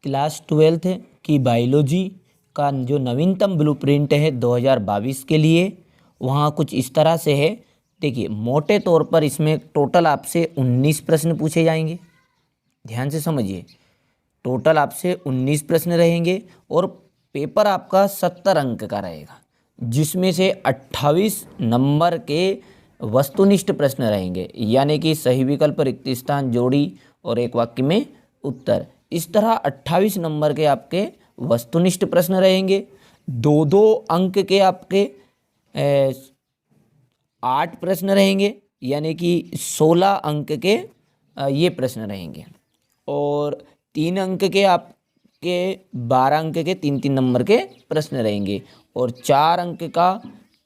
Class 12th की biology का जो नवीनतम ब्लूप्रिंट है 2022 के लिए, वहाँ कुछ इस तरह से है। देखिए, मोटे तौर पर इसमें टोटल आपसे 19 प्रश्न पूछे जाएंगे। ध्यान से समझिए, टोटल आपसे 19 प्रश्न रहेंगे और पेपर आपका 70 अंक का रहेगा, जिसमें से 28 नंबर के वस्तुनिष्ठ प्रश्न रहेंगे, यानी कि सही विकल्प, रिक्त स्थान, जोड़ी और एक वाक्य में उत्तर। इस तरह 28 नंबर के आपके वस्तुनिष्ठ प्रश्न रहेंगे। 2-2 अंक के आपके 8 प्रश्न रहेंगे, यानी कि 16 अंक के ये प्रश्न रहेंगे। और 3 अंक के आपके 12 अंक के 3-3 नंबर के प्रश्न रहेंगे। और 4 अंक का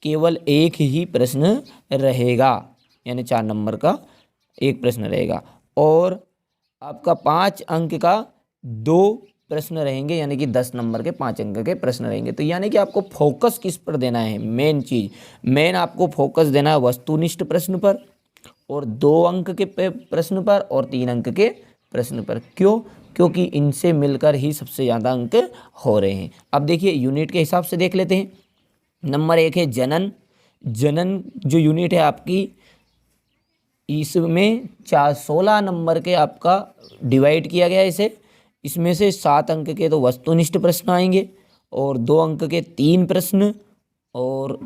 केवल एक ही प्रश्न रहेगा, यानी 4 नंबर का एक प्रश्न रहेगा। और आपका 5 अंक का 2 प्रश्न रहेंगे, यानी कि 10 नंबर के 5 अंक के प्रश्न रहेंगे। तो यानी कि आपको फोकस किस पर देना है, मेन आपको फोकस देना है वस्तुनिष्ठ प्रश्न पर, और 2 अंक के प्रश्न पर और 3 अंक के प्रश्न पर। क्यों? क्योंकि इनसे मिलकर ही सबसे ज़्यादा अंक हो रहे हैं। अब देखिए, यूनिट के हिसाब से देख लेते हैं। नंबर 1 है जनन। जनन जो यूनिट है आपकी, इसमें 16 नंबर के आपका डिवाइड किया गया है इसमें से 7 अंक के तो वस्तुनिष्ठ प्रश्न आएंगे और 2 अंक के 3 प्रश्न और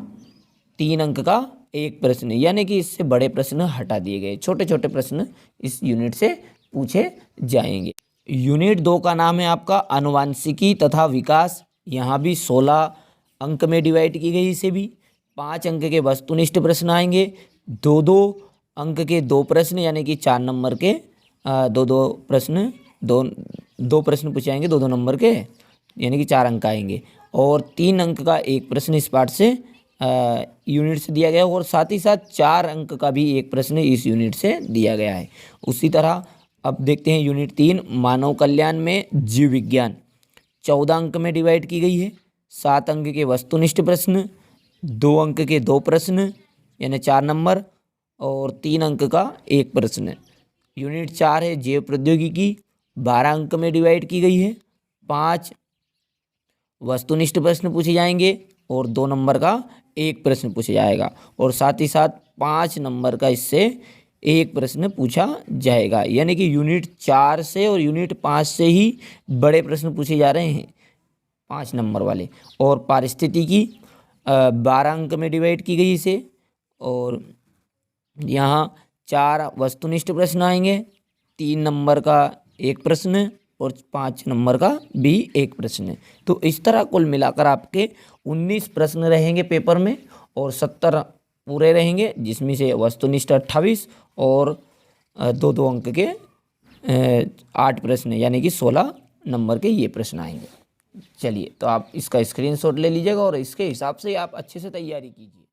3 अंक का एक प्रश्न, यानी कि इससे बड़े प्रश्न हटा दिए गए, छोटे छोटे प्रश्न इस यूनिट से पूछे जाएंगे। यूनिट 2 का नाम है आपका आनुवांशिकी तथा विकास। यहाँ भी 16 अंक में डिवाइड की गई। इसे भी 5 अंक के वस्तुनिष्ठ प्रश्न आएंगे, 2-2 अंक के 2 प्रश्न, यानी कि 4 नंबर के 2-2 प्रश्न, 2 प्रश्न पूछे जाएंगे 2-2 नंबर के, यानी कि 4 अंक आएंगे। और 3 अंक का एक प्रश्न इस पार्ट से यूनिट से दिया गया, और साथ ही साथ 4 अंक का भी एक प्रश्न इस यूनिट से दिया गया है। उसी तरह अब देखते हैं यूनिट 3 मानव कल्याण में जीव विज्ञान। 14 अंक में डिवाइड की गई है। 7 अंक के वस्तुनिष्ठ प्रश्न, 2 अंक के 2 प्रश्न, यानी 4 नंबर, और 3 अंक का एक प्रश्न। यूनिट 4 है जैव प्रौद्योगिकी। 12 अंक में डिवाइड की गई है। 5 वस्तुनिष्ठ प्रश्न पूछे जाएंगे और 2 नंबर का एक प्रश्न पूछा जाएगा, और साथ ही साथ 5 नंबर का इससे एक प्रश्न पूछा जाएगा, यानी कि यूनिट 4 से और यूनिट 5 से ही बड़े प्रश्न पूछे जा रहे हैं, 5 नंबर वाले। और पारिस्थितिकी 12 अंक में डिवाइड की गई इसे, और यहाँ 4 वस्तुनिष्ठ प्रश्न आएंगे, 3 नंबर का एक प्रश्न और 5 नंबर का भी एक प्रश्न। तो इस तरह कुल मिलाकर आपके 19 प्रश्न रहेंगे पेपर में और 70 पूरे रहेंगे, जिसमें से वस्तुनिष्ठ 28 और 2-2 अंक के 8 प्रश्न, यानी कि 16 नंबर के ये प्रश्न आएंगे। चलिए, तो आप इसका स्क्रीनशॉट ले लीजिएगा और इसके हिसाब से आप अच्छे से तैयारी कीजिए।